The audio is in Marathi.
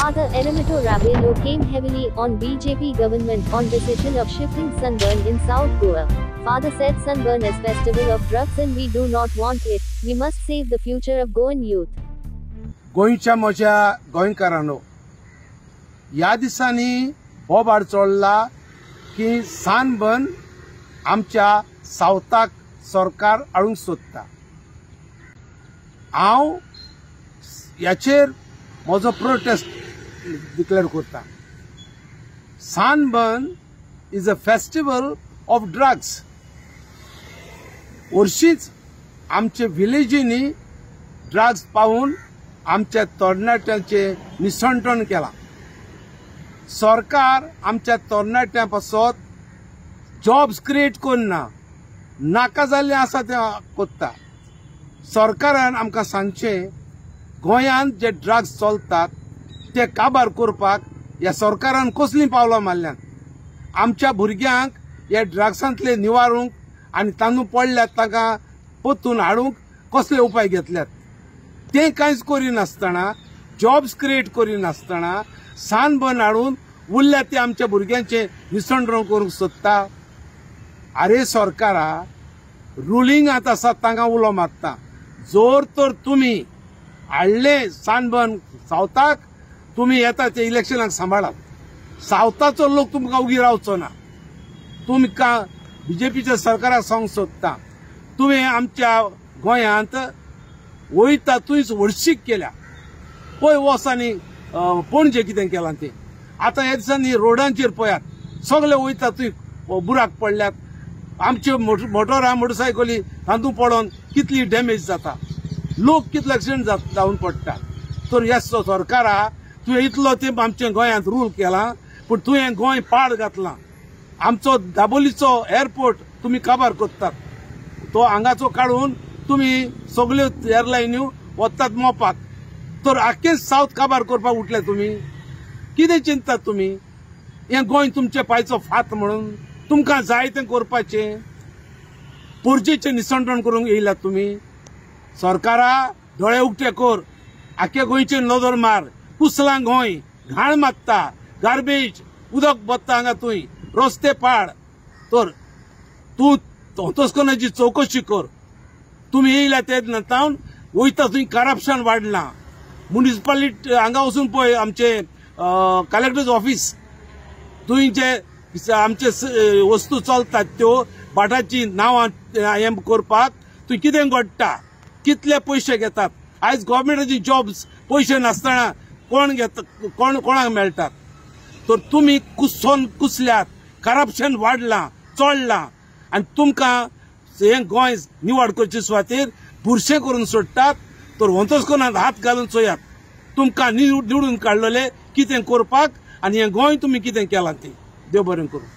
Father Eremito Rabello came heavily on BJP government on decision of shifting sunburn in South Goa. Father said sunburn is festival of drugs and we do not want it. We must save the future of Goan youth. गोंयच्या म्हज्या गोंयकारांनो, ह्या दिसांनी हो भार चोडला की सनबर्न आमच्या सावथाक सरकार हाडूंक सोदता. हांव ह्याचेर म्हजो प्रोटेस्ट डिक्लेअर करता. Sunburn is a festival of drugs. वर्षीच आमचे विलेजींनी ड्रग्स पावून आमच्या तरणाट्यांचे निसंटण केला. सरकार आमच्या तरणाट्यां पासत जॉब्स क्रिएट करना, नाका जाल्लें आसा तें कोत्ता. सरकारान आमकां सांगचें गोंयांत जे ड्रग्स चलतात ते काबार करपाक ह्या सरकारान कसलीं पावलां मारल्यात. आमच्या भुरग्यांक हे ड्रग्सांतले निवारूंक आनी तांदूळ पडल्यात तांकां परतून हाडूंक कसले उपाय घेतल्यात. ते कांयच करिनासतना, जॉब्स क्रिएट करिनासतना सनबर्न हाडून उरल्या ते आमच्या भुरग्यांचे निसंटण करूंक सोदता. आरे सरकारा, रुलिंगांत आसा तांकां उलो मारता. जोर तर तुमी हाडले सनबर्न सावथाक, तुमी येता ते इलेक्शनाक सांबाळात. सावथाचो लोक तुमकां उगी रावचो ना. तुमकां बीजेपीच्या सरकाराक सांगूंक सोदता, तुवें आमच्या गोंयांत वयता थंयच हळशीक केल्या. पळय वर्सांनी पणजे कितें केलां तें. आतां ह्या दिसांनी रोडांचेर पळयात, सगळे वयता थंय बुराक पडल्यात. आमच्यो मोटरसायकली तांदूळ पडोवन कितली डॅमेज जाता, लोक कितले एक्सिडेंट जावन पडटा. तर ह्या सरकारा तुवें इतलो तेंप आमच्या गोंयांत रूल केला, पूण तुवें गोंय पाड घातलां. आमचो दाबोलीचो एअरपोर्ट तुमी काबार करतात. तो हांगाचो काडून तुमी सगल्यो एअरलायन्यो वतात मोपाक. तर आख्खें सावथ काबार करपाक उठले तुमी. कितें चिंततात तुमी? हें गोंय तुमचे पायचो फात म्हणून तुमकां जाय तें करपाचें. पोरजेचें निसंटण करूंक येयल्यात तुमी. सरकारा, दोळे उक्ते कर. आख्या गोंयचेर नजर मार. कुसलां गोंय, घाण मात्ता, गार्बेज, उदक बत्ता हांगा थंय, रस्ते पाड. तर तूं हतोस्कोनाची चवकशी कर. तुमी येयल्या ते नंतर वयता थंय करप्शन वाडलां. म्युनिसिपालिटी हांगा वचून पळय, आमचे कलेक्टर ऑफिस, थंय जे आमचे वस्तू चलतात त्यो भाटाची नांवां हें करपाक थंय कितें घडटा, कितले पयशे घेतात. आयज गव्हर्मेंटाची जॉब्स पयशे नासतना कोण घेता, कोणाक मेळटात. तर तुमी कुसोन कुसल्यात, करप्शन वाडलां, चोडलां, आनी तुमकां हें गोंय निवड करचे सुवातेर बुरशें करून सोडटात. तर वंतस्कोनांत हात घालून चोयात. तुमकां निवडून काडलेले कितें करपाक, आनी हें गोंय तुमी कितें केलां तें. देव बरें करूं.